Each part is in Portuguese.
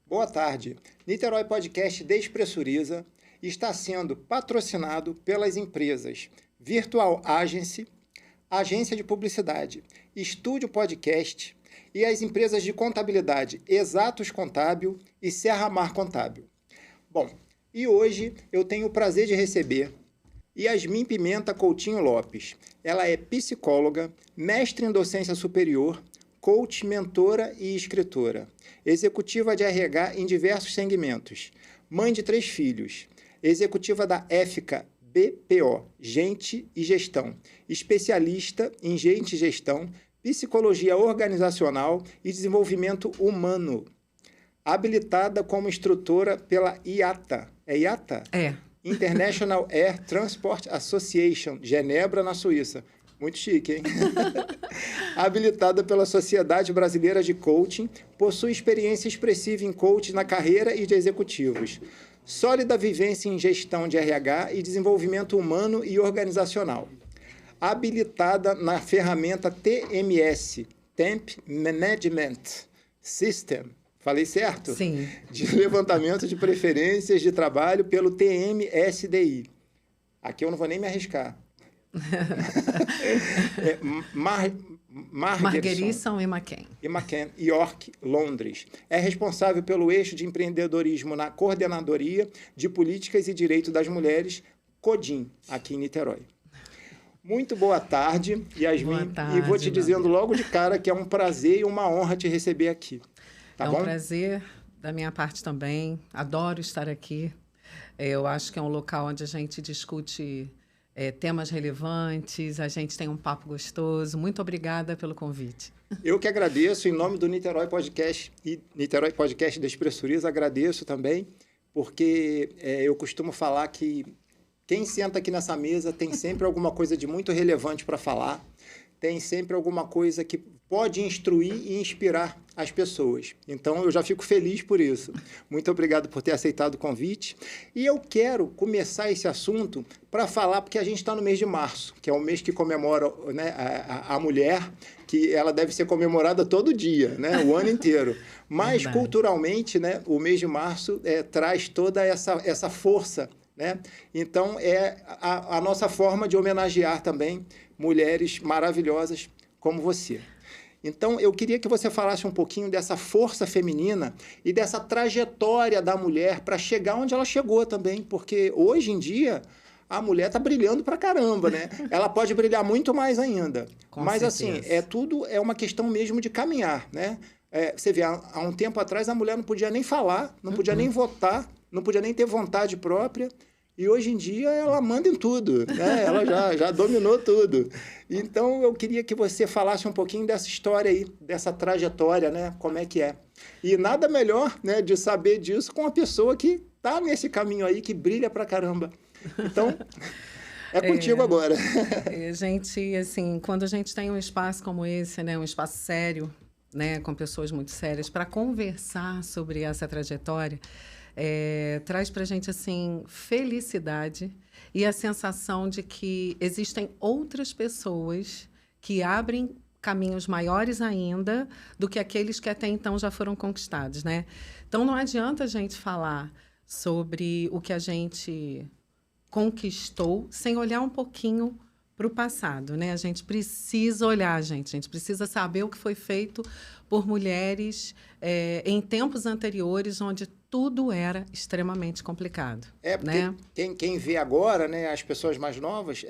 Boa tarde. Niterói Podcast Despressuriza está sendo patrocinado pelas empresas Virtual Agency, Agência de Publicidade, Estúdio Podcast e as empresas de contabilidade Exatos Contábil e Serra Mar Contábil. Bom, e hoje eu tenho o prazer de receber Yasmin Pimenta Coutinho Lopes. Ela é psicóloga, mestre em docência superior, coach, mentora e escritora, executiva de RH em diversos segmentos, mãe de 3 filhos, executiva da EFICA BPO, Gente e Gestão, especialista em gente e gestão, psicologia organizacional e desenvolvimento humano, habilitada como instrutora pela IATA. É IATA? É. International Air Transport Association, Genebra, na Suíça. Muito chique, hein? Habilitada pela Sociedade Brasileira de Coaching, possui experiência expressiva em coaching na carreira e de executivos. Sólida vivência em gestão de RH e desenvolvimento humano e organizacional. Habilitada na ferramenta TMS, Temp Management System. Falei certo? Sim. De levantamento de preferências de trabalho pelo TMSDI. Aqui eu não vou nem me arriscar. Marguerison e McCann, York, Londres. É responsável pelo eixo de empreendedorismo na Coordenadoria de Políticas e Direito das Mulheres, CODIM, aqui em Niterói. Muito boa tarde, Yasmin. Boa tarde, e vou te dizendo logo de cara que é um prazer e uma honra te receber aqui. Tá bom? É um prazer da minha parte também. Adoro estar aqui. Eu acho que é um local onde a gente discute temas relevantes, a gente tem um papo gostoso. Muito obrigada pelo convite. Eu que agradeço, em nome do Niterói Podcast e Niterói Podcast Despressuriza, agradeço também, porque eu costumo falar que quem senta aqui nessa mesa tem sempre alguma coisa de muito relevante para falar, tem sempre alguma coisa que pode instruir e inspirar as pessoas. Então, eu já fico feliz por isso. Muito obrigado por ter aceitado o convite. E eu quero começar esse assunto para falar, porque a gente está no mês de março, que é o mês que comemora, né, a mulher, que ela deve ser comemorada todo dia, né, o ano inteiro. Mas, Verdade. Culturalmente, né, o mês de março traz toda essa força, né? Então, é a nossa forma de homenagear também mulheres maravilhosas como você. Então, eu queria que você falasse um pouquinho dessa força feminina e dessa trajetória da mulher para chegar onde ela chegou também, porque hoje em dia a mulher está brilhando pra caramba, né? Ela pode brilhar muito mais ainda. Mas, certeza. assim, tudo é uma questão mesmo de caminhar, né? Você vê, há um tempo atrás a mulher não podia nem falar, não podia nem votar, não podia nem ter vontade própria. E hoje em dia ela manda em tudo, né? Ela já dominou tudo. Então eu queria que você falasse um pouquinho dessa história aí, dessa trajetória, né? Como é que é. E nada melhor, né, de saber disso com uma pessoa que está nesse caminho aí, que brilha pra caramba. Então, é contigo agora. Gente, assim, quando a gente tem um espaço como esse, né, um espaço sério, né, com pessoas muito sérias, para conversar sobre essa trajetória, traz para a gente, assim, felicidade e a sensação de que existem outras pessoas que abrem caminhos maiores ainda do que aqueles que até então já foram conquistados, né? Então, não adianta a gente falar sobre o que a gente conquistou sem olhar um pouquinho para o passado, né? A gente precisa olhar, gente. A gente precisa saber o que foi feito por mulheres em tempos anteriores, onde tudo era extremamente complicado. Porque né? quem vê agora, né, as pessoas mais novas,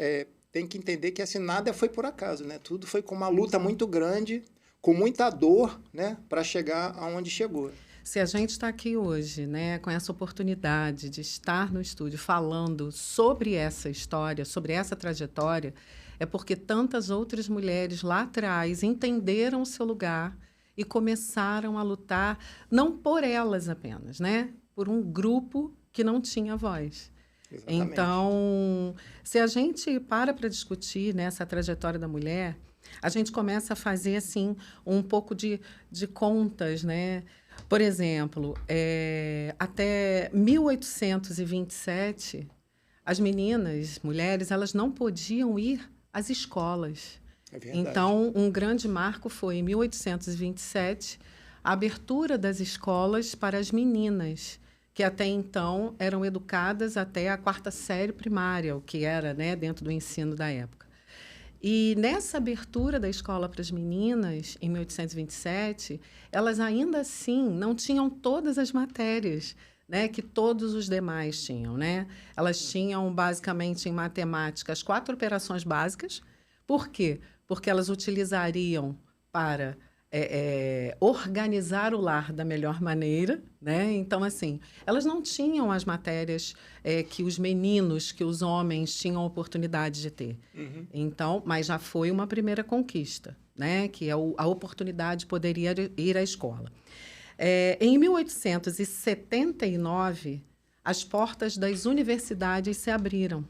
tem que entender que assim, nada foi por acaso, né? Tudo foi com uma luta muito grande, com muita dor, né, para chegar aonde chegou. Se a gente está aqui hoje, né, com essa oportunidade de estar no estúdio falando sobre essa história, sobre essa trajetória, é porque tantas outras mulheres lá atrás entenderam o seu lugar e começaram a lutar, não por elas apenas, né, por um grupo que não tinha voz. Exatamente. Então, se a gente para discutir, né, essa trajetória da mulher, a gente começa a fazer assim, um pouco de contas, né? Por exemplo, até 1827, as meninas, mulheres, elas não podiam ir às escolas. É verdade. Então, um grande marco foi, em 1827, a abertura das escolas para as meninas, que até então eram educadas até a 4ª série primária, o que era, né, dentro do ensino da época. E nessa abertura da escola para as meninas, em 1827, elas ainda assim não tinham todas as matérias, né, que todos os demais tinham, né? Elas tinham, basicamente, em matemática, as 4 operações básicas. Por quê? Porque elas utilizariam para organizar o lar da melhor maneira, né? Então, assim, elas não tinham as matérias que os meninos, que os homens tinham oportunidade de ter. Uhum. Então, mas já foi uma primeira conquista, né? Que é a oportunidade de poder ir à escola. Em 1879, as portas das universidades se abriram.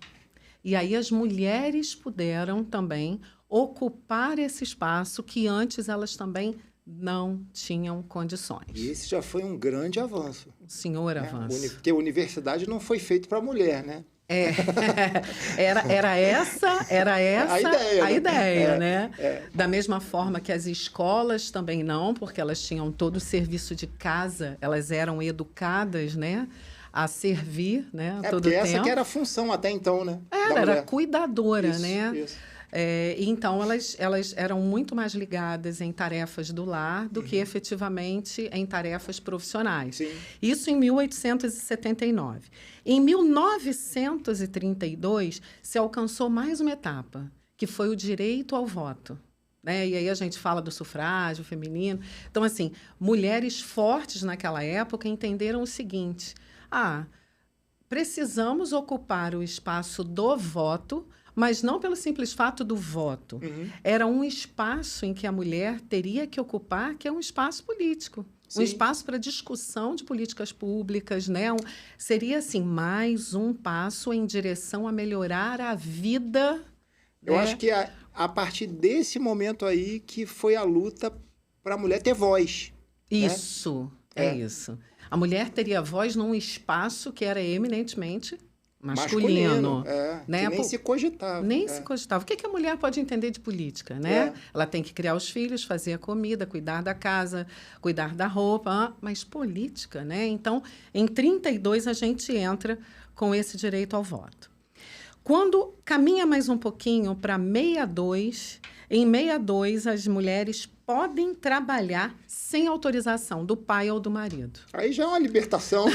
E aí as mulheres puderam também ocupar esse espaço que antes elas também não tinham condições. E esse já foi um grande avanço. O senhor né? avanço. Porque a universidade não foi feita para a mulher, né? Era essa a ideia, né? É. Da mesma forma que as escolas também não, porque elas tinham todo o serviço de casa, elas eram educadas, né, a servir, né, todo o tempo. Essa que era a função até então, né? Era cuidadora, isso, né? Isso. Então, elas eram muito mais ligadas em tarefas do lar do que efetivamente em tarefas profissionais. Sim. Isso em 1879. Em 1932, se alcançou mais uma etapa, que foi o direito ao voto. Né? E aí a gente fala do sufrágio feminino. Então, assim, mulheres fortes naquela época entenderam o seguinte: precisamos ocupar o espaço do voto, mas não pelo simples fato do voto. Uhum. Era um espaço em que a mulher teria que ocupar, que é um espaço político. Sim. Um espaço para discussão de políticas públicas, né? Seria, assim, mais um passo em direção a melhorar a vida. Eu acho que a partir desse momento aí que foi a luta para a mulher ter voz. Isso, né? Isso. A mulher teria voz num espaço que era eminentemente masculino, né? Que nem se cogitava. Nem se cogitava. O que a mulher pode entender de política, né? Ela tem que criar os filhos, fazer a comida, cuidar da casa, cuidar da roupa, mas política, né? Então, em 32 a gente entra com esse direito ao voto. Quando caminha mais um pouquinho para 62, em 62 as mulheres podem trabalhar sem autorização do pai ou do marido. Aí já é uma libertação.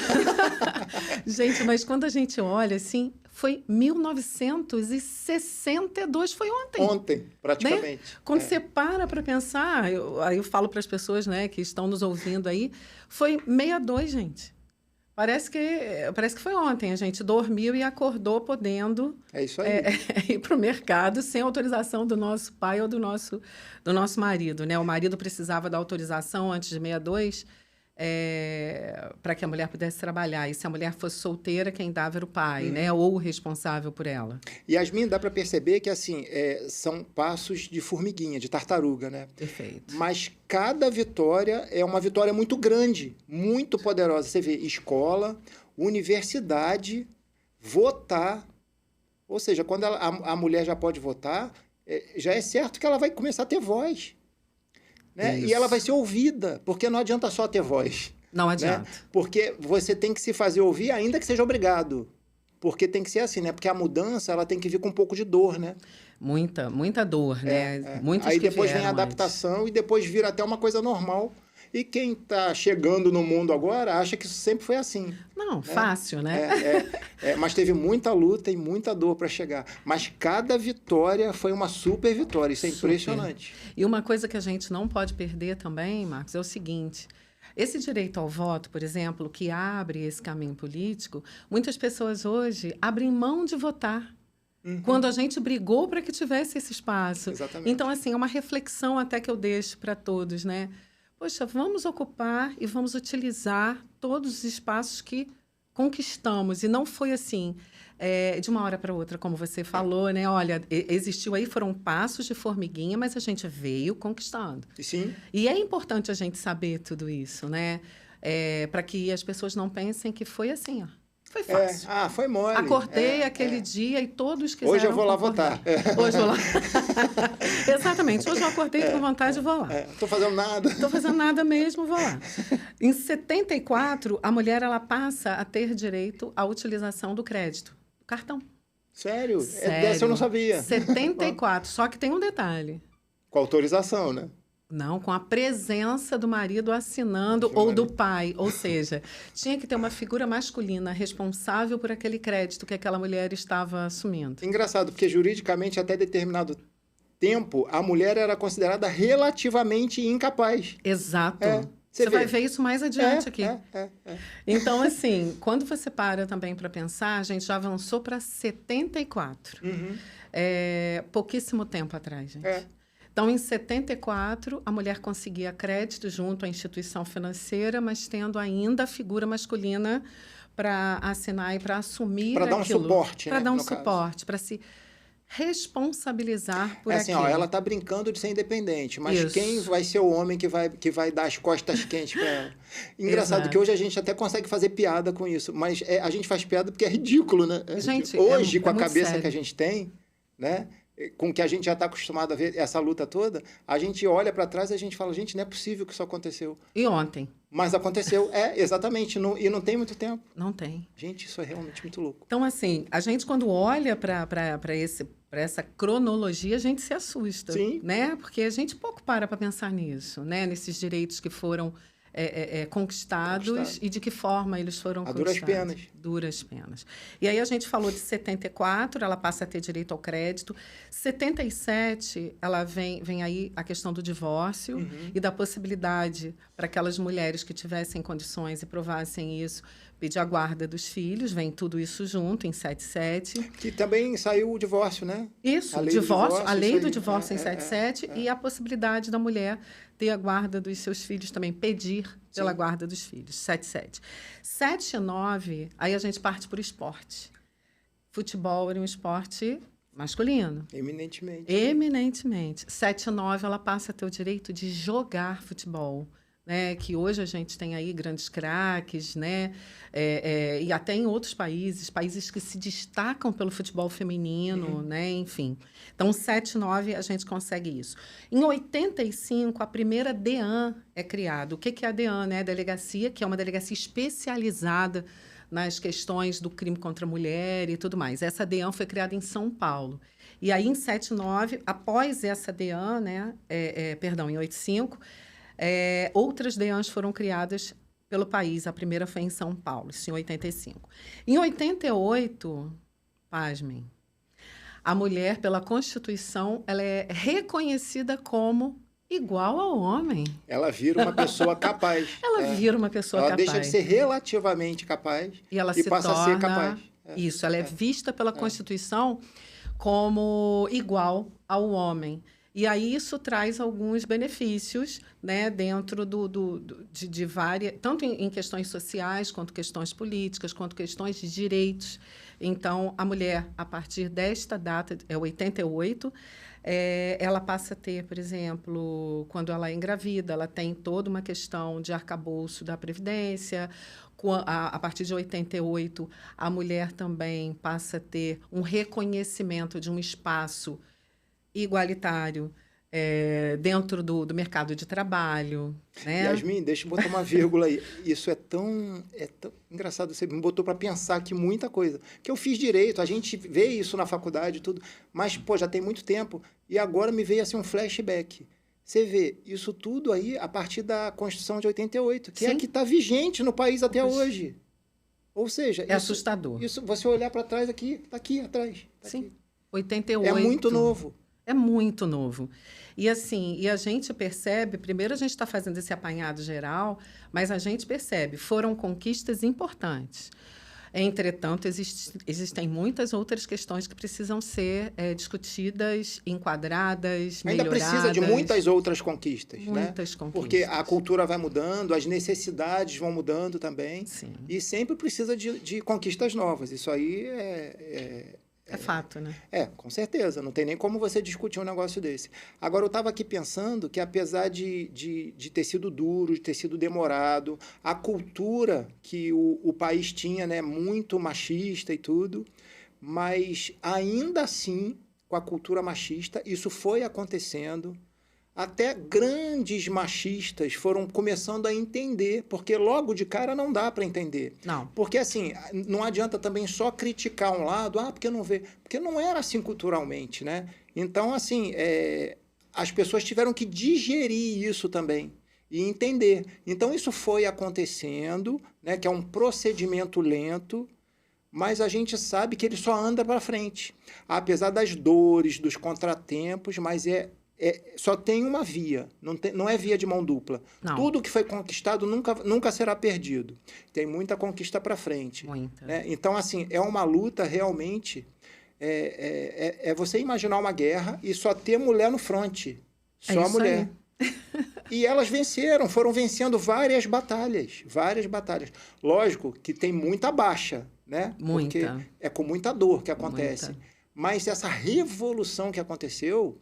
Gente, mas quando a gente olha, assim, foi 1962, foi ontem. Ontem, praticamente. Né? Quando você para pensar, aí eu falo para as pessoas, né, que estão nos ouvindo aí, foi 62, gente. Parece que foi ontem. A gente dormiu e acordou podendo isso aí. Ir para o mercado sem autorização do nosso pai ou do nosso marido. Né? O marido precisava da autorização antes de 62 para que a mulher pudesse trabalhar. E se a mulher fosse solteira, quem dava era o pai, né? Ou o responsável por ela. Yasmin, dá para perceber que assim, são passos de formiguinha, de tartaruga, né? Perfeito. Mas cada vitória é uma vitória muito grande, muito poderosa. Você vê escola, universidade, votar. Ou seja, quando a mulher já pode votar, já é certo que ela vai começar a ter voz. Né? E ela vai ser ouvida, porque não adianta só ter voz. Não adianta. Né? Porque você tem que se fazer ouvir, ainda que seja obrigado. Porque tem que ser assim, né? Porque a mudança, ela tem que vir com um pouco de dor, né? Muita dor, né? Muitas Aí que depois vem a adaptação e depois vira até uma coisa normal. E quem está chegando no mundo agora acha que isso sempre foi assim. Não, fácil, né? Mas teve muita luta e muita dor para chegar. Mas cada vitória foi uma super vitória. Isso é impressionante. E uma coisa que a gente não pode perder também, Marcos, é o seguinte: esse direito ao voto, por exemplo, que abre esse caminho político, muitas pessoas hoje abrem mão de votar. Quando a gente brigou para que tivesse esse espaço. Exatamente. Então, assim, é uma reflexão até que eu deixo para todos, né? Poxa, vamos ocupar e vamos utilizar todos os espaços que conquistamos. E não foi assim, de uma hora para outra, como você falou, né? Olha, existiu aí, foram passos de formiguinha, mas a gente veio conquistando. Sim. E é importante a gente saber tudo isso, né? para que as pessoas não pensem que foi assim, ó. Foi fácil. Foi mole. Acordei aquele dia e todos quiseram Hoje eu vou lá concordar. votar. Hoje eu vou lá. Exatamente. Hoje eu acordei com vontade de vou lá. Tô fazendo nada. Tô fazendo nada mesmo, vou lá. Em 74, a mulher ela passa a ter direito à utilização do crédito, do cartão. Sério? Sério. Dessa eu não sabia. 74. Só que tem um detalhe. Com autorização, né? Não, com a presença do marido assinando ou do pai. Ou seja, tinha que ter uma figura masculina responsável por aquele crédito que aquela mulher estava assumindo. Engraçado, porque juridicamente, até determinado tempo, a mulher era considerada relativamente incapaz. Exato. Você vai ver isso mais adiante aqui. É. Então, assim, quando você para também para pensar, a gente já avançou para 74. Uhum. Pouquíssimo tempo atrás, gente. Então, em 74, a mulher conseguia crédito junto à instituição financeira, mas tendo ainda a figura masculina para assinar e para assumir para dar um suporte, para né, dar um suporte, para se responsabilizar por aquilo. Ela está brincando de ser independente, mas Isso. quem vai ser o homem que vai dar as costas quentes para ela? Engraçado que hoje a gente até consegue fazer piada com isso, mas a gente faz piada porque é ridículo, né? Gente, hoje, com a cabeça sério. que a gente tem, né? Com que a gente já está acostumado a ver essa luta toda, a gente olha para trás e a gente fala, gente, não é possível que isso aconteceu. E ontem? Mas aconteceu, exatamente, e não tem muito tempo. Não tem. Gente, isso é realmente muito louco. Então, assim, a gente quando olha para essa cronologia, a gente se assusta. Sim. Né? Porque a gente pouco para pensar nisso, né? Nesses direitos que foram conquistados e de que forma eles foram conquistados. Duras penas. Duras penas. E aí a gente falou de 74, ela passa a ter direito ao crédito. 77, ela vem aí a questão do divórcio e da possibilidade para aquelas mulheres que tivessem condições e provassem isso, pedir a guarda dos filhos, vem tudo isso junto em 77. Que também saiu o divórcio, né? Isso, a lei do divórcio em 77 e a possibilidade da mulher ter a guarda dos seus filhos também, pedir pela guarda dos filhos, 77. 79, aí a gente parte por esporte. Futebol era um esporte masculino. Eminentemente. 79, ela passa a ter o direito de jogar futebol. Né, que hoje a gente tem aí grandes craques, né, e até em outros países que se destacam pelo futebol feminino, né, enfim. Então, 79 a gente consegue isso. Em 85, a primeira DEAN é criada. O que é a DEAN? Né? A delegacia, que é uma delegacia especializada nas questões do crime contra a mulher e tudo mais. Essa DEAN foi criada em São Paulo. E aí, em 79, após essa DEAN, né, em 85, outras DEANs foram criadas pelo país. A primeira foi em São Paulo, isso em 85. Em 88, pasmem, a mulher, pela Constituição, ela é reconhecida como igual ao homem. Ela vira uma pessoa capaz. Vira uma pessoa capaz. Ela deixa de ser relativamente capaz e ela passa a ser capaz. Isso, ela é vista pela Constituição como igual ao homem. E aí isso traz alguns benefícios, né, dentro de várias, tanto em questões sociais, quanto questões políticas, quanto questões de direitos. Então, a mulher, a partir desta data, 88, ela passa a ter, por exemplo, quando ela é engravida, ela tem toda uma questão de arcabouço da Previdência. A partir de 88, a mulher também passa a ter um reconhecimento de um espaço igualitário dentro do mercado de trabalho. Né? Yasmin, deixa eu botar uma vírgula aí. Isso é tão engraçado. Você me botou para pensar aqui muita coisa. Que eu fiz direito, a gente vê isso na faculdade e tudo, mas, já tem muito tempo. E agora me veio assim um flashback. Você vê isso tudo aí a partir da Constituição de 88, que é a que está vigente no país até hoje. Ou seja... assustador. Isso, você olhar para trás aqui, está aqui atrás. Sim, aqui. 88. É muito novo. É muito novo. E assim, a gente percebe, primeiro a gente está fazendo esse apanhado geral, mas a gente percebe, foram conquistas importantes. Entretanto, existem muitas outras questões que precisam ser discutidas, enquadradas, ainda melhoradas. Precisa de muitas outras conquistas. Muitas conquistas. Porque a cultura vai mudando, as necessidades vão mudando também. Sim. E sempre precisa de conquistas novas. Isso aí É fato, né? Com certeza. Não tem nem como você discutir um negócio desse. Agora, eu estava aqui pensando que, apesar de ter sido duro, de ter sido demorado, a cultura que o país tinha, né, muito machista e tudo, mas ainda assim, com a cultura machista, isso foi acontecendo. Até grandes machistas foram começando a entender, porque logo de cara não dá para entender. Não. Porque, assim, não adianta também só criticar um lado, porque não vê. Porque não era assim culturalmente, né? Então, assim, as pessoas tiveram que digerir isso também e entender. Então, isso foi acontecendo, né? Que é um procedimento lento, mas a gente sabe que ele só anda para frente. Apesar das dores, dos contratempos, mas só tem uma via, não é via de mão dupla. Não. Tudo que foi conquistado nunca será perdido. Tem muita conquista para frente. Muita. Né? Então, assim, é uma luta realmente... É você imaginar uma guerra e só ter mulher no fronte. Só mulher. E elas foram vencendo várias batalhas. Lógico que tem muita baixa, né? Muita. Porque é com muita dor que acontece. Muita. Mas essa revolução que aconteceu...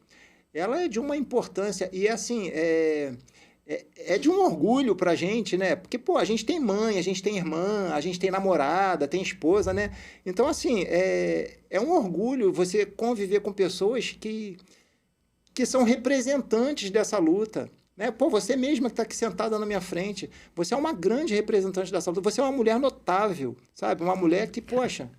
ela é de uma importância e, assim, é de um orgulho pra gente, né? Porque, pô, a gente tem mãe, a gente tem irmã, a gente tem namorada, tem esposa, né? Então, assim, é um orgulho você conviver com pessoas que são representantes dessa luta, né? Pô, você mesma que está aqui sentada na minha frente, você é uma grande representante dessa luta, você é uma mulher notável, sabe? Uma mulher que, poxa...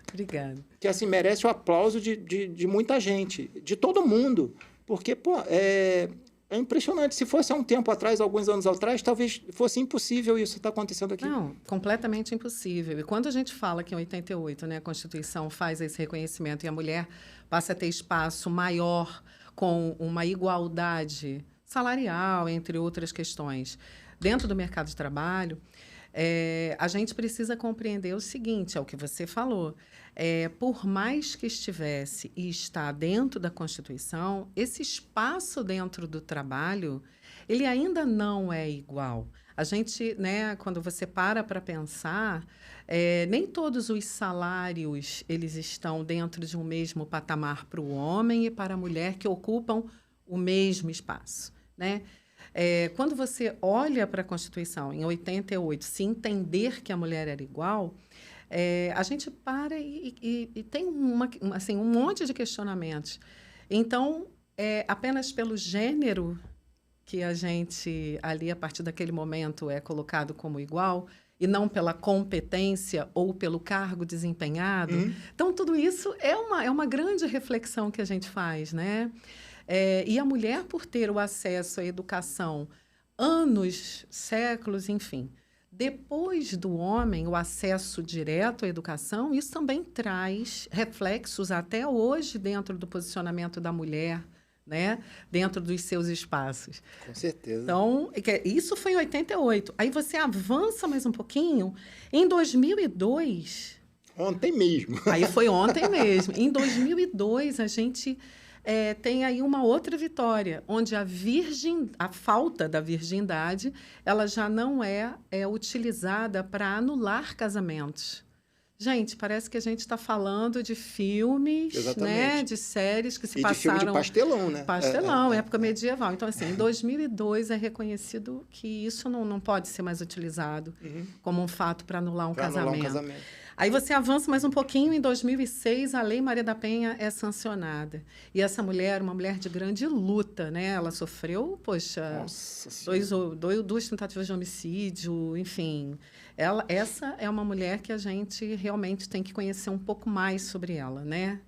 Obrigada. Que, assim, merece o aplauso de muita gente, de todo mundo. Porque, pô, é impressionante. Se fosse há um tempo atrás, alguns anos atrás, talvez fosse impossível isso estar acontecendo aqui. Não, completamente impossível. E quando a gente fala que em 88, né, a Constituição faz esse reconhecimento e a mulher passa a ter espaço maior com uma igualdade salarial, entre outras questões, dentro do mercado de trabalho, a gente precisa compreender o seguinte, é o que você falou. Por mais que estivesse e está dentro da Constituição, esse espaço dentro do trabalho, ele ainda não é igual. A gente, né, quando você para pensar, nem todos os salários eles estão dentro de um mesmo patamar para o homem e para a mulher que ocupam o mesmo espaço, né? Quando você olha para a Constituição, em 88, se entender que a mulher era igual, a gente para e tem assim, um monte de questionamentos. Então, apenas pelo gênero que a gente, ali, a partir daquele momento, é colocado como igual, e não pela competência ou pelo cargo desempenhado. Então, tudo isso é uma grande reflexão que a gente faz, né? E a mulher, por ter o acesso à educação anos, séculos, enfim, depois do homem, o acesso direto à educação, isso também traz reflexos até hoje dentro do posicionamento da mulher, né? Dentro dos seus espaços. Com certeza. Então, isso foi em 88. Aí você avança mais um pouquinho, em 2002... Ontem mesmo. Aí foi ontem mesmo. Em 2002, a gente... tem aí uma outra vitória, onde a falta da virgindade ela já não é utilizada para anular casamentos. Gente, parece que a gente está falando de filmes, né, de séries que se passaram... E de filme de pastelão, né? Pastelão, época medieval. Então, assim, em 2002 é reconhecido que isso não pode ser mais utilizado como um fato para anular um casamento. Aí você avança mais um pouquinho, em 2006, a Lei Maria da Penha é sancionada. E essa mulher, uma mulher de grande luta, né? Ela sofreu, poxa, duas tentativas de homicídio, enfim. Essa é uma mulher que a gente realmente tem que conhecer um pouco mais sobre ela, né?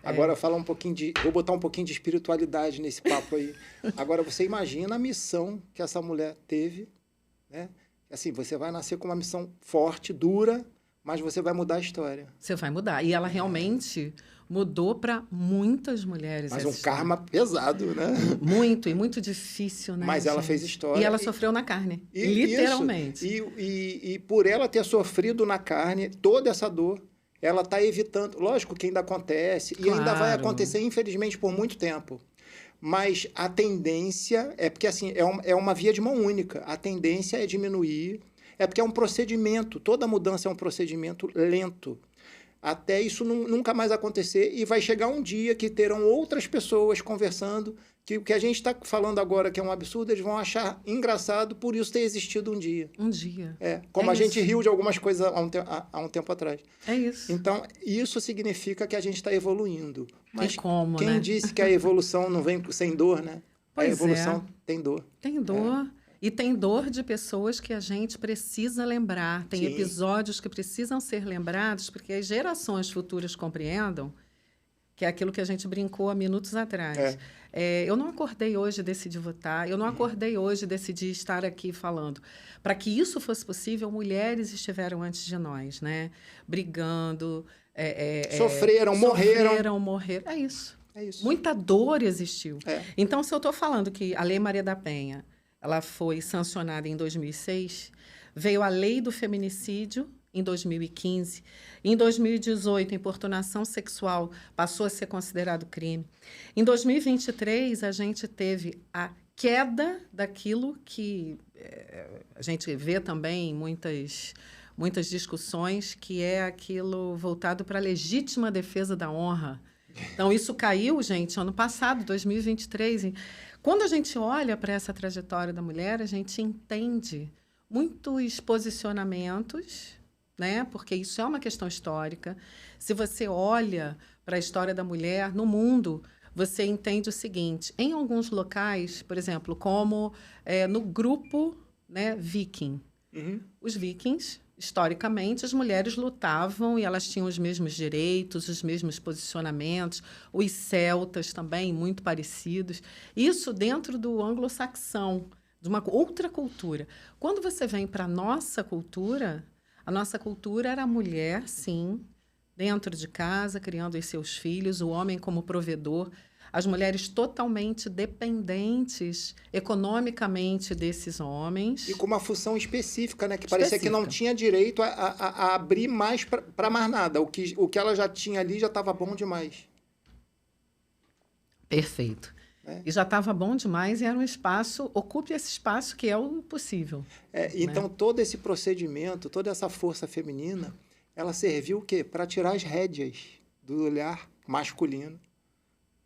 Agora, vou botar um pouquinho de espiritualidade nesse papo aí. Agora, você imagina a missão que essa mulher teve, né? Assim, você vai nascer com uma missão forte, dura, mas você vai mudar a história. Você vai mudar. E ela realmente mudou para muitas mulheres. Mas um karma pesado, né? Muito, e muito difícil, né? Mas ela fez história. E ela sofreu na carne, literalmente. E por ela ter sofrido na carne toda essa dor, ela está evitando. Lógico que ainda acontece, e ainda vai acontecer, infelizmente, por muito tempo. Mas a tendência porque assim, é uma via de mão única. A tendência é diminuir. É porque é um procedimento, toda mudança é um procedimento lento. até isso nunca mais acontecer, e vai chegar um dia que terão outras pessoas conversando, que o que a gente está falando agora que é um absurdo, eles vão achar engraçado por isso ter existido um dia. Um dia. Como a gente riu de algumas coisas há um tempo atrás. É isso. Então, isso significa que a gente está evoluindo. Mas quem né? Disse que a evolução não vem sem dor, né? Pois a evolução tem dor. Tem dor. E tem dor de pessoas que a gente precisa lembrar. Tem Sim. episódios que precisam ser lembrados porque as gerações futuras compreendam, que é aquilo que a gente brincou há minutos atrás. Eu não acordei hoje e decidi votar, eu não acordei hoje e decidi estar aqui falando. Para que isso fosse possível, mulheres estiveram antes de nós, né? Brigando. Sofreram, morreram. É isso. É isso. Muita dor existiu. Então, se eu estou falando que a Lei Maria da Penha ela foi sancionada em 2006, veio a Lei do Feminicídio em 2015. Em 2018, a importunação sexual passou a ser considerado crime. Em 2023, a gente teve a queda daquilo que a gente vê também em muitas discussões, que é aquilo voltado para a legítima defesa da honra. Então, isso caiu, gente, ano passado, 2023. Quando a gente olha para essa trajetória da mulher, a gente entende muitos posicionamentos, né? Porque isso é uma questão histórica. Se você olha para a história da mulher no mundo, você entende o seguinte: em alguns locais, por exemplo, como no grupo, né, viking, os vikings, historicamente, as mulheres lutavam e elas tinham os mesmos direitos, os mesmos posicionamentos, os celtas também, muito parecidos. Isso dentro do anglo-saxão, de uma outra cultura. Quando você vem para a nossa cultura era a mulher, sim, dentro de casa, criando os seus filhos, o homem como provedor, as mulheres totalmente dependentes economicamente desses homens. E com uma função específica, né? Que parecia que não tinha direito a abrir mais para mais nada. O que ela já tinha ali já estava bom demais. Perfeito. E já estava bom demais e era um espaço, ocupe esse espaço que é o possível. Então, né? Todo esse procedimento, toda essa força feminina, ela serviu o quê? Para tirar as rédeas do olhar masculino,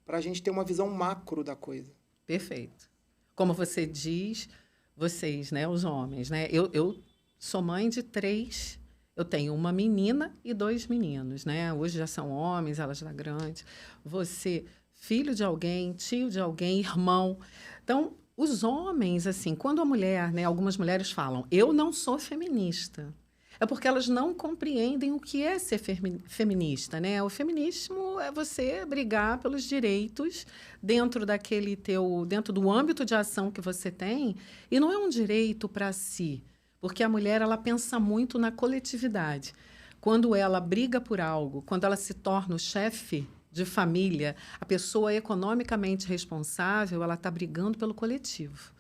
para a gente ter uma visão macro da coisa. Perfeito. Como você diz, vocês, né, os homens, né? Eu sou mãe de 3, eu tenho uma menina e 2 meninos, né? Hoje já são homens, elas já grandes. Você, filho de alguém, tio de alguém, irmão. Então, os homens, assim, quando a mulher, né, algumas mulheres falam, eu não sou feminista. É porque elas não compreendem o que é ser feminista, né? O feminismo é você brigar pelos direitos dentro dentro do âmbito de ação que você tem, e não é um direito para si, porque a mulher ela pensa muito na coletividade. Quando ela briga por algo, quando ela se torna o chefe de família, a pessoa economicamente responsável, ela está brigando pelo coletivo.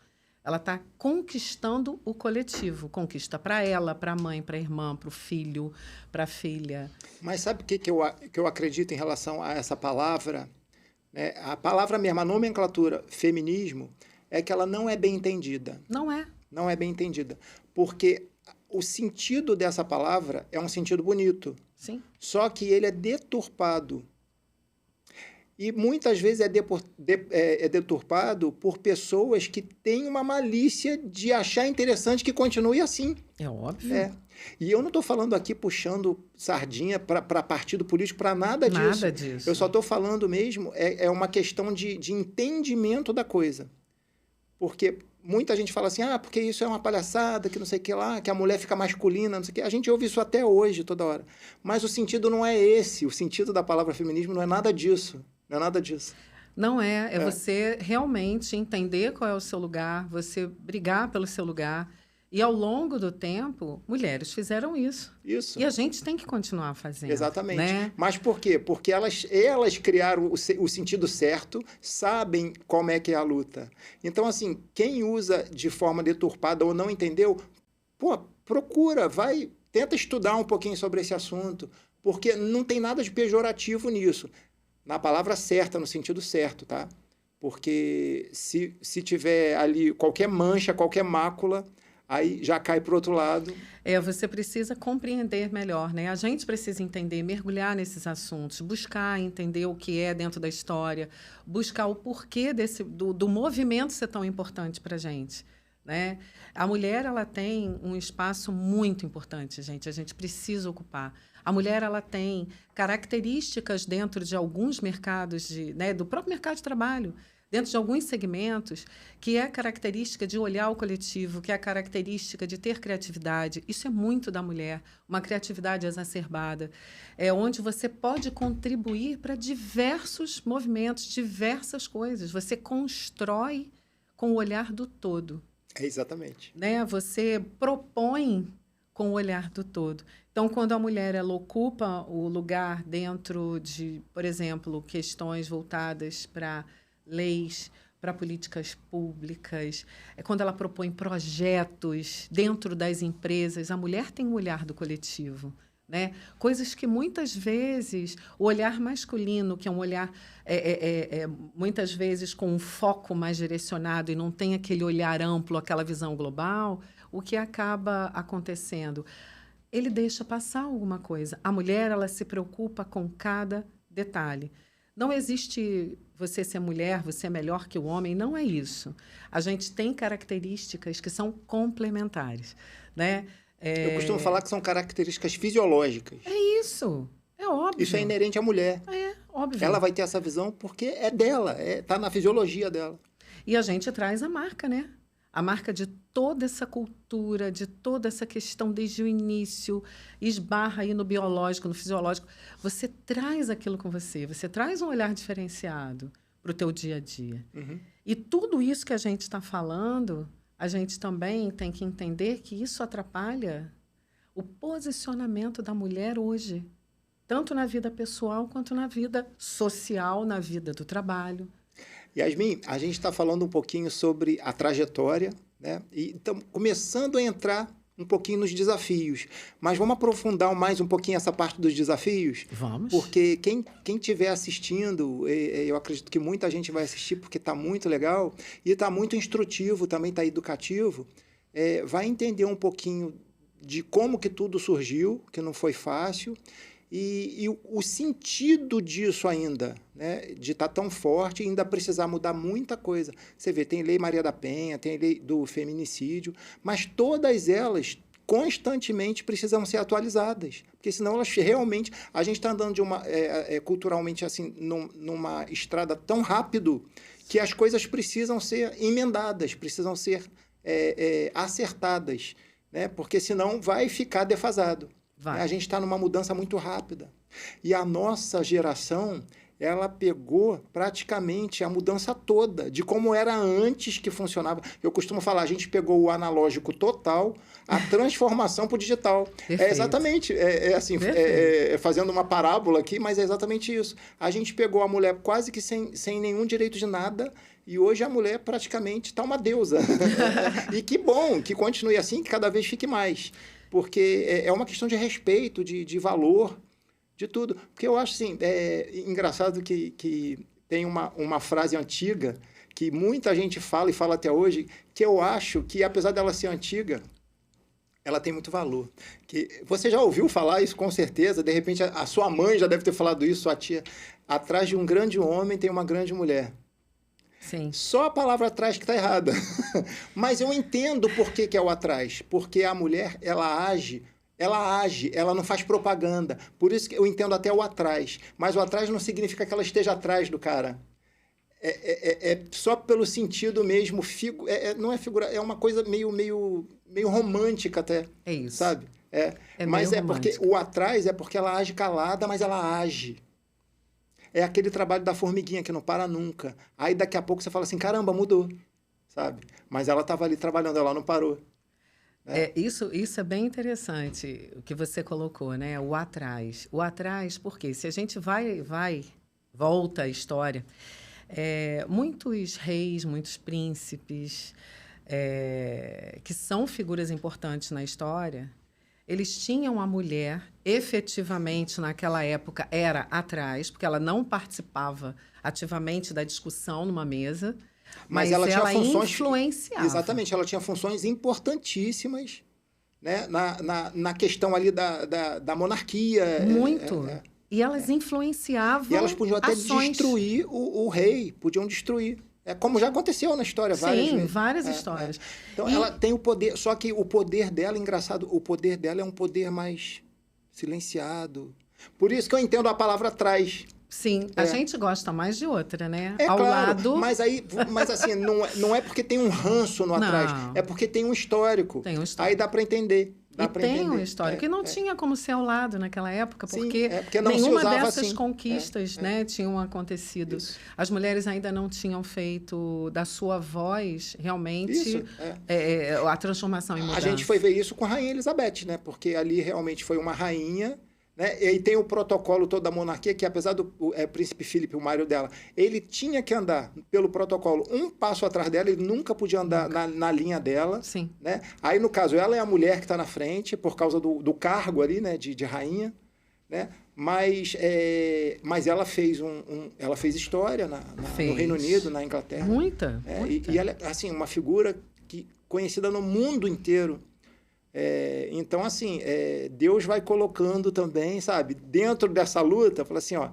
Ela está conquistando o coletivo. Conquista para ela, para a mãe, para a irmã, para o filho, para a filha. Mas sabe o que eu acredito em relação a essa palavra? A palavra mesmo, a nomenclatura feminismo, é que ela não é bem entendida. Não é. Não é bem entendida. Porque o sentido dessa palavra é um sentido bonito. Sim. Só que ele é deturpado. E muitas vezes é deturpado por pessoas que têm uma malícia de achar interessante que continue assim. É óbvio. E eu não estou falando aqui puxando sardinha para partido político, para nada disso. Nada disso. Eu só estou falando mesmo, é uma questão de entendimento da coisa. Porque muita gente fala assim, porque isso é uma palhaçada, que não sei o que lá, que a mulher fica masculina, não sei o que. A gente ouve isso até hoje, toda hora. Mas o sentido não é esse. O sentido da palavra feminismo não é nada disso. Não é nada disso. Não é. É você realmente entender qual é o seu lugar, você brigar pelo seu lugar. E, ao longo do tempo, mulheres fizeram isso. Isso. E a gente tem que continuar fazendo. Exatamente. Né? Mas por quê? Porque elas criaram o sentido certo, sabem como é que é a luta. Então, assim, quem usa de forma deturpada ou não entendeu, procura, tenta estudar um pouquinho sobre esse assunto, porque não tem nada de pejorativo nisso. Na palavra certa, no sentido certo, tá? Porque se tiver ali qualquer mancha, qualquer mácula, aí já cai para o outro lado. Você precisa compreender melhor, né? A gente precisa entender, mergulhar nesses assuntos, buscar entender o que é dentro da história, buscar o porquê do movimento ser tão importante para a gente, né? A mulher, ela tem um espaço muito importante, gente. A gente precisa ocupar. A mulher, ela tem características dentro de alguns mercados, né, do próprio mercado de trabalho, dentro de alguns segmentos, que é a característica de olhar o coletivo, que é a característica de ter criatividade. Isso é muito da mulher, uma criatividade exacerbada, onde você pode contribuir para diversos movimentos, diversas coisas. Você constrói com o olhar do todo. Exatamente. Né? Você propõe com o olhar do todo. Então, quando a mulher ela ocupa o lugar dentro de, por exemplo, questões voltadas para leis, para políticas públicas, quando ela propõe projetos dentro das empresas, a mulher tem o olhar do coletivo, né? Coisas que muitas vezes o olhar masculino, que é um olhar muitas vezes com um foco mais direcionado e não tem aquele olhar amplo, aquela visão global, o que acaba acontecendo? Ele deixa passar alguma coisa. A mulher, ela se preocupa com cada detalhe. Não existe você ser mulher, você é melhor que o homem, não é isso. A gente tem características que são complementares, né? Eu costumo falar que são características fisiológicas. É isso, é óbvio. Isso é inerente à mulher. É óbvio. Ela vai ter essa visão porque é dela, está na fisiologia dela. E a gente traz a marca, né? A marca de toda essa cultura, de toda essa questão desde o início, esbarra aí no biológico, no fisiológico. Você traz aquilo com você, você traz um olhar diferenciado para o teu dia a dia. Uhum. E tudo isso que a gente está falando, a gente também tem que entender que isso atrapalha o posicionamento da mulher hoje, tanto na vida pessoal quanto na vida social, na vida do trabalho. Yasmin, a gente está falando um pouquinho sobre a trajetória, né? E estamos começando a entrar um pouquinho nos desafios. Mas vamos aprofundar mais um pouquinho essa parte dos desafios? Vamos. Porque quem estiver assistindo, eu acredito que muita gente vai assistir porque está muito legal e está muito instrutivo, também está educativo, vai entender um pouquinho de como que tudo surgiu, que não foi fácil, e o sentido disso ainda, né, de estar tão forte e ainda precisar mudar muita coisa. Você vê, tem lei Maria da Penha, tem lei do feminicídio, mas todas elas constantemente precisam ser atualizadas, porque senão elas realmente... A gente está andando de culturalmente assim, numa estrada tão rápido que as coisas precisam ser emendadas, precisam ser acertadas, né, porque senão vai ficar defasado. Vai. A gente está numa mudança muito rápida. E a nossa geração, ela pegou praticamente a mudança toda de como era antes que funcionava. Eu costumo falar, a gente pegou o analógico total, a transformação para o digital. Perfeito. Exatamente, assim, fazendo uma parábola aqui, mas é exatamente isso. A gente pegou a mulher quase que sem nenhum direito de nada, e hoje a mulher praticamente está uma deusa. E que bom, que continue assim, que cada vez fique mais. Porque é uma questão de respeito, de valor, de tudo. Porque eu acho, assim, engraçado que tem uma frase antiga que muita gente fala e fala até hoje, que eu acho que, apesar dela ser antiga, ela tem muito valor. Que você já ouviu falar isso, com certeza. De repente, a sua mãe já deve ter falado isso, sua tia. Atrás de um grande homem tem uma grande mulher. Sim. Só a palavra atrás que está errada. Mas eu entendo por que é o atrás. Porque a mulher, ela age, ela não faz propaganda. Por isso que eu entendo até o atrás. Mas o atrás não significa que ela esteja atrás do cara. É só pelo sentido mesmo, não é figura, é uma coisa meio romântica até. É isso. Sabe? Mas porque o atrás é porque ela age calada, mas ela age. É aquele trabalho da formiguinha que não para nunca. Aí daqui a pouco você fala assim, caramba, mudou, sabe? Mas ela estava ali trabalhando, ela não parou. Isso é bem interessante, o que você colocou, né? O atrás. O atrás, porque se a gente volta à história, muitos reis, muitos príncipes, que são figuras importantes na história, eles tinham a mulher, efetivamente, naquela época, era atrás, porque ela não participava ativamente da discussão numa mesa, Mas ela tinha funções... influenciava. Exatamente, ela tinha funções importantíssimas, né, na questão ali da monarquia. Muito. E elas influenciavam e elas podiam até ações. destruir o rei, podiam destruir. Como já aconteceu na história várias vezes. Sim, várias histórias. Então, ela tem o poder, só que o poder dela, engraçado, o poder dela é um poder mais silenciado. Por isso que eu entendo a palavra atrás. Sim, a gente gosta mais de outra, né? Ao claro, lado. Mas assim, não é porque tem um ranço no atrás, é porque tem um histórico. Tem um histórico. Aí dá para entender. Tem um histórico. E não tinha como ser ao lado naquela época, porque, porque não nenhuma se usava dessas assim. conquistas né, tinham acontecido. Isso. As mulheres ainda não tinham feito da sua voz realmente a transformação em mudança. A gente foi ver isso com a Rainha Elizabeth, né? Porque ali realmente foi uma rainha, né? E tem o protocolo todo da monarquia, que apesar do príncipe Filipe, o marido dela, ele tinha que andar pelo protocolo um passo atrás dela, ele nunca podia andar na linha dela. Sim. Né? Aí, no caso, ela é a mulher que está na frente, por causa do cargo ali, né? de rainha, né? Mas ela fez ela fez história no Reino Unido, na Inglaterra. Muita. E ela é assim, uma figura conhecida no mundo inteiro. Então, assim, Deus vai colocando também, sabe, dentro dessa luta, fala assim, ó,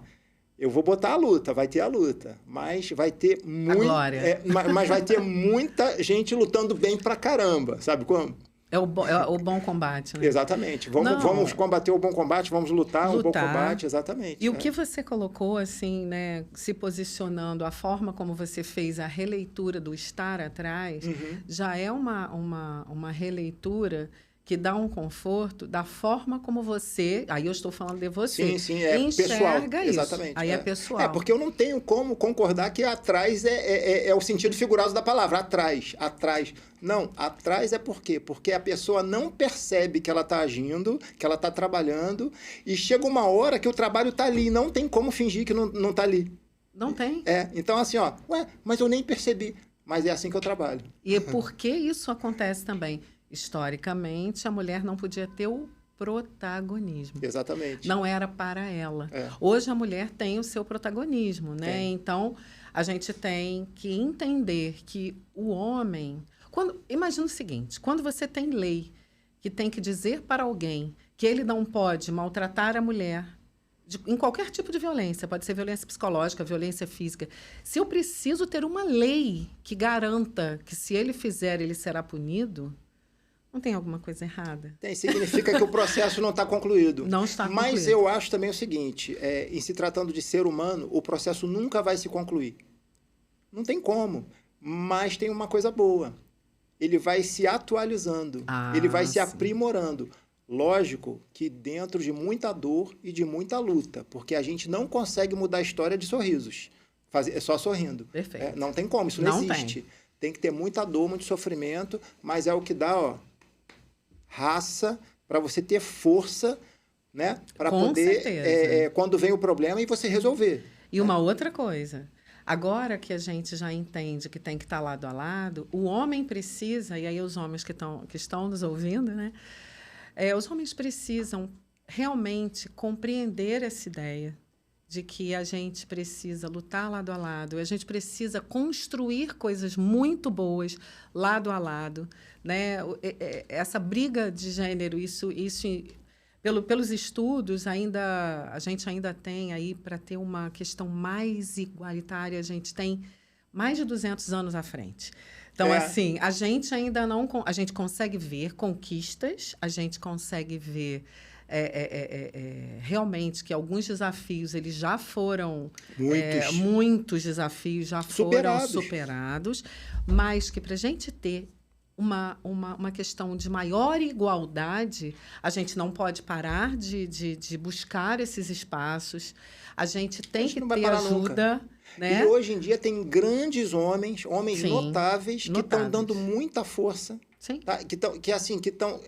eu vou botar a luta, vai ter a luta, mas vai ter mas vai ter muita gente lutando bem pra caramba, sabe como? É o bom combate, né? Exatamente. Vamos combater o bom combate, vamos lutar o bom combate, exatamente. E o que você colocou, assim, né, se posicionando, a forma como você fez a releitura do estar atrás, já é uma releitura que dá um conforto da forma como você, aí eu estou falando de você, enxerga pessoal, isso. Exatamente. Aí é pessoal. Porque eu não tenho como concordar que atrás é o sentido figurado da palavra, atrás. Não, atrás é por quê? Porque a pessoa não percebe que ela está agindo, que ela está trabalhando, e chega uma hora que o trabalho está ali, não tem como fingir que não está ali. Não tem. Então assim, mas eu nem percebi, mas é assim que eu trabalho. E por que isso acontece também? Historicamente, a mulher não podia ter o protagonismo. Exatamente. Não era para ela. Hoje, a mulher tem o seu protagonismo, né? Então, a gente tem que entender que o homem... Imagina o seguinte, quando você tem lei que tem que dizer para alguém que ele não pode maltratar a mulher em qualquer tipo de violência, pode ser violência psicológica, violência física. Se eu preciso ter uma lei que garanta que se ele fizer, ele será punido... Não tem alguma coisa errada? Significa que o processo não está concluído. Não está concluído. Mas eu acho também o seguinte, em se tratando de ser humano, o processo nunca vai se concluir. Não tem como. Mas tem uma coisa boa. Ele vai se atualizando. Ele vai se aprimorando. Lógico que dentro de muita dor e de muita luta. Porque a gente não consegue mudar a história de sorrisos. Só sorrindo. Perfeito. Não tem como, isso não existe. Tem que ter muita dor, muito sofrimento, mas é o que dá, raça, para você ter força, né? Para poder, quando vem o problema, e você resolver. E uma outra coisa, agora que a gente já entende que tem que estar lado a lado, o homem precisa, e aí os homens que estão nos ouvindo, né? Os homens precisam realmente compreender essa ideia de que a gente precisa lutar lado a lado, a gente precisa construir coisas muito boas lado a lado, né? Essa briga de gênero, isso pelos estudos a gente ainda tem aí, para ter uma questão mais igualitária, a gente tem mais de 200 anos à frente. Então, assim, a gente ainda não... A gente consegue ver conquistas, a gente consegue ver... realmente que alguns desafios eles já foram muitos desafios já foram superados, mas que para a gente ter uma questão de maior igualdade, a gente não pode parar de buscar esses espaços, a gente tem que ter ajuda, né? E hoje em dia tem grandes homens notáveis que estão dando muita força, tá? que estão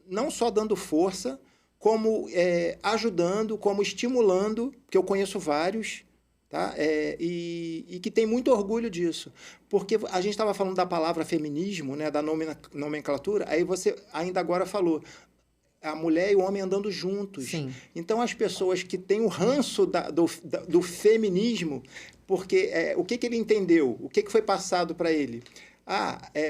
não só dando força, como ajudando, como estimulando, porque eu conheço vários, tá? E que tem muito orgulho disso. Porque a gente estava falando da palavra feminismo, né, da nomenclatura, aí você ainda agora falou, a mulher e o homem andando juntos. Sim. Então, as pessoas que têm o ranço do feminismo, porque o que ele entendeu? O que foi passado para ele?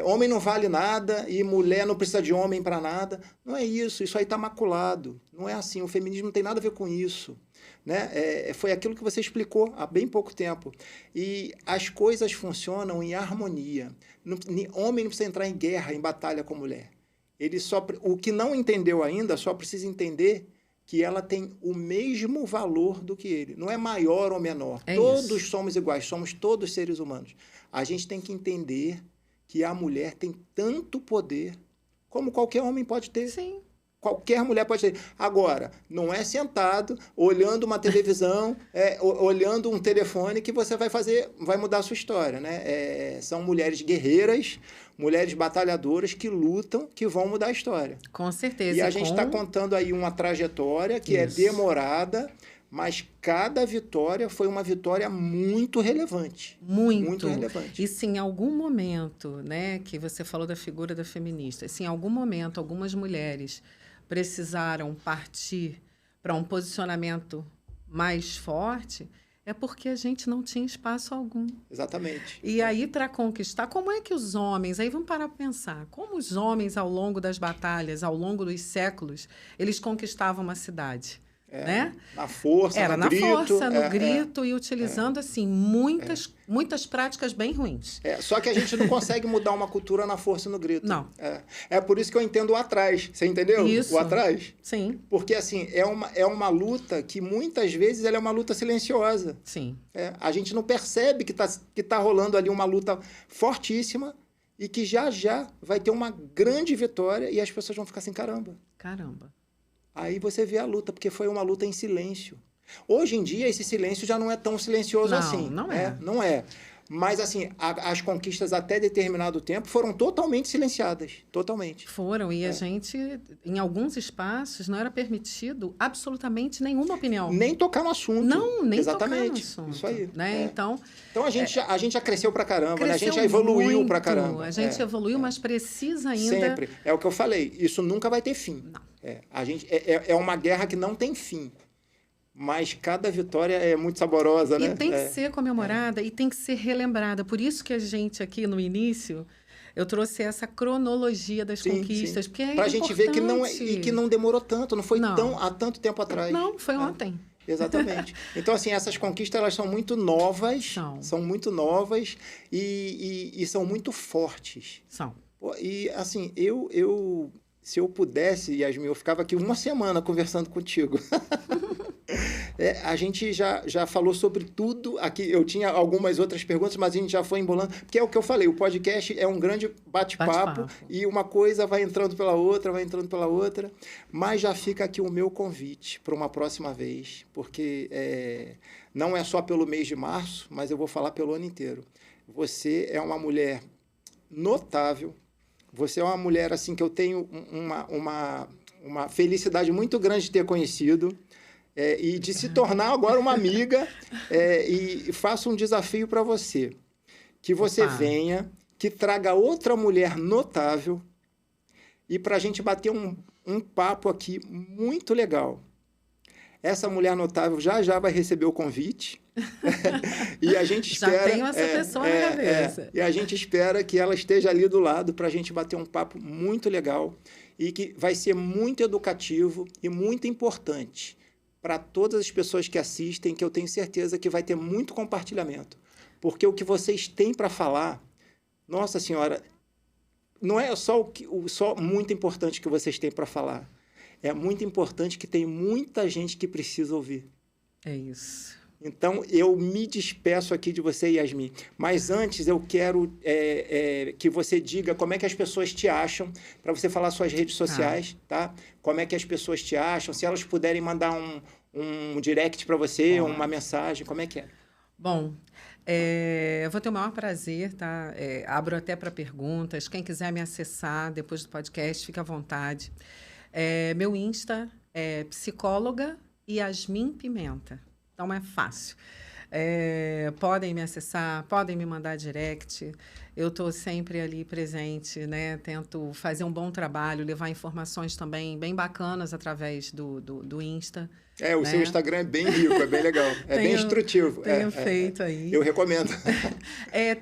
Homem não vale nada e mulher não precisa de homem para nada. Não é isso, isso aí está maculado. Não é assim, o feminismo não tem nada a ver com isso. Né? Foi aquilo que você explicou há bem pouco tempo. E as coisas funcionam em harmonia. Homem não precisa entrar em guerra, em batalha com mulher. O que não entendeu ainda só precisa entender que ela tem o mesmo valor do que ele. Não é maior ou menor. Todos somos iguais, somos todos seres humanos. A gente tem que entender que a mulher tem tanto poder como qualquer homem pode ter. Sim. Qualquer mulher pode ter. Agora, não é sentado, olhando uma televisão, olhando um telefone que você vai mudar a sua história. Né? São mulheres guerreiras, mulheres batalhadoras que lutam, que vão mudar a história. Com certeza. E a gente está contando aí uma trajetória que é demorada, mas cada vitória foi uma vitória muito relevante. Muito relevante. E se em algum momento, né, que você falou da figura da feminista, se em algum momento algumas mulheres precisaram partir para um posicionamento mais forte, é porque a gente não tinha espaço algum. Exatamente. E aí, para conquistar, como é que os homens... Aí vamos parar para pensar. Como os homens, ao longo das batalhas, ao longo dos séculos, eles conquistavam uma cidade? Né? Na força, Era no na grito. força, no grito e utilizando assim muitas práticas bem ruins. Só que a gente não consegue mudar uma cultura na força e no grito. Não. É por isso que eu entendo o atrás. Você entendeu? Isso. O atrás? Sim. Porque assim, é uma luta que muitas vezes ela é uma luta silenciosa. Sim. A gente não percebe que tá rolando ali uma luta fortíssima e que já vai ter uma grande vitória e as pessoas vão ficar assim, caramba. Aí você vê a luta, porque foi uma luta em silêncio. Hoje em dia, esse silêncio já não é tão silencioso assim. Não é. Não é. Mas, assim, as conquistas até determinado tempo foram totalmente silenciadas. Totalmente. Foram. E a gente, em alguns espaços, não era permitido absolutamente nenhuma opinião. Nem tocar no assunto. Não, nem Exatamente. tocar no assunto. Isso aí. Né? Então a gente já cresceu pra caramba, né? A gente já evoluiu pra caramba. A gente evoluiu, mas precisa ainda... Sempre. É o que eu falei. Isso nunca vai ter fim. Não. É uma guerra que não tem fim. Mas cada vitória é muito saborosa, né? E tem que ser comemorada e tem que ser relembrada. Por isso que a gente aqui no início, eu trouxe essa cronologia das conquistas. Porque é pra gente ver que não demorou tanto, não foi há tanto tempo atrás. Não, foi ontem. Exatamente. Então, assim, essas conquistas elas são muito novas. São muito novas e são muito fortes. São. E, assim, se eu pudesse, Yasmin, eu ficava aqui uma semana conversando contigo. A gente já falou sobre tudo aqui. Eu tinha algumas outras perguntas, mas a gente já foi embolando. Porque é o que eu falei, o podcast é um grande bate-papo e uma coisa vai entrando pela outra, Mas já fica aqui o meu convite para uma próxima vez, porque não é só pelo mês de março, mas eu vou falar pelo ano inteiro. Você é uma mulher notável. Você é uma mulher assim que eu tenho uma felicidade muito grande de ter conhecido e de se tornar agora uma amiga e faço um desafio para você. Que você venha, que traga outra mulher notável e para a gente bater um papo aqui muito legal. Essa mulher notável já vai receber o convite. E a gente espera... Já tenho essa pessoa na cabeça. E a gente espera que ela esteja ali do lado para a gente bater um papo muito legal e que vai ser muito educativo e muito importante para todas as pessoas que assistem, que eu tenho certeza que vai ter muito compartilhamento. Porque o que vocês têm para falar, nossa senhora, não é só muito importante que vocês têm para falar. É muito importante que tem muita gente que precisa ouvir. É isso. Então, eu me despeço aqui de você, Yasmin. Mas antes, eu quero que você diga como é que as pessoas te acham, para você falar suas redes sociais, tá? Como é que as pessoas te acham, se elas puderem mandar um direct para você, uma mensagem, como é que é? Bom, eu vou ter o maior prazer, tá? Abro até para perguntas. Quem quiser me acessar depois do podcast, fica à vontade. Meu Insta é psicóloga Yasmin Pimenta. Então, é fácil. Podem me acessar, podem me mandar direct. Eu estou sempre ali presente, né? Tento fazer um bom trabalho, levar informações também bem bacanas através do Insta. O seu Instagram é bem rico, é bem legal, bem instrutivo. Tenho feito aí. Eu recomendo.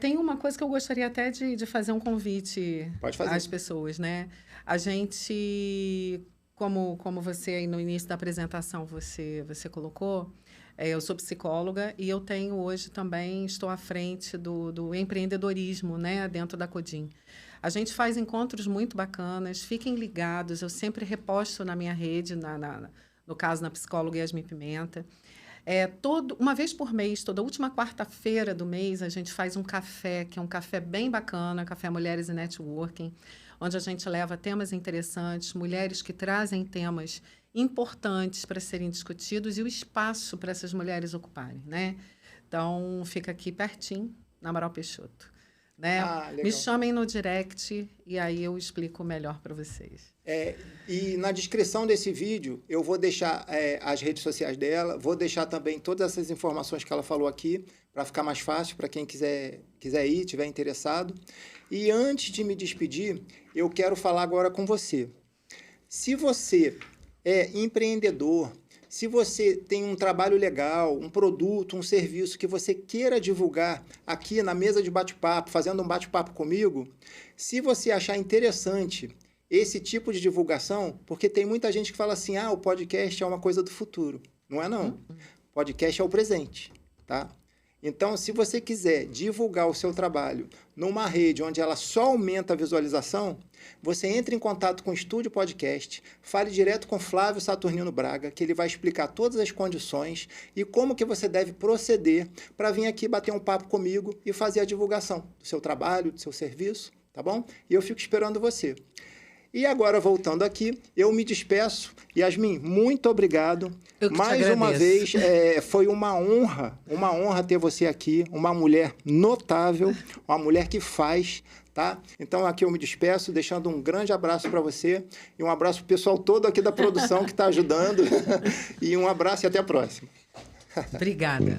Tem uma coisa que eu gostaria até de fazer um convite às pessoas, né? A gente, como você aí no início da apresentação, você colocou, eu sou psicóloga e eu tenho hoje também, estou à frente do empreendedorismo, né, dentro da Codim. A gente faz encontros muito bacanas, fiquem ligados, eu sempre reposto na minha rede, no caso na psicóloga Yasmin Pimenta. Uma vez por mês, toda última quarta-feira do mês, a gente faz um café, que é um café bem bacana, Café Mulheres e Networking, onde a gente leva temas interessantes, mulheres que trazem temas importantes para serem discutidos e o espaço para essas mulheres ocuparem, né? Então, fica aqui pertinho, na Amaral Peixoto. Né? Me chamem no direct e aí eu explico melhor para vocês. E na descrição desse vídeo, eu vou deixar as redes sociais dela, vou deixar também todas essas informações que ela falou aqui, para ficar mais fácil para quem quiser ir, estiver interessado. E antes de me despedir, eu quero falar agora com você. Se você é empreendedor, se você tem um trabalho legal, um produto, um serviço que você queira divulgar aqui na mesa de bate-papo, fazendo um bate-papo comigo, se você achar interessante esse tipo de divulgação, porque tem muita gente que fala assim, o podcast é uma coisa do futuro. Não é não. Podcast é o presente, tá? Então, se você quiser divulgar o seu trabalho numa rede onde ela só aumenta a visualização, você entra em contato com o Estúdio Podcast, fale direto com Flávio Saturnino Braga, que ele vai explicar todas as condições e como que você deve proceder para vir aqui bater um papo comigo e fazer a divulgação do seu trabalho, do seu serviço, tá bom? E eu fico esperando você. E agora, voltando aqui, eu me despeço. Yasmin, muito obrigado. Mais uma vez, foi uma honra ter você aqui, uma mulher notável, uma mulher que faz, tá? Então, aqui eu me despeço, deixando um grande abraço para você e um abraço para o pessoal todo aqui da produção que está ajudando. E um abraço e até a próxima. Obrigada.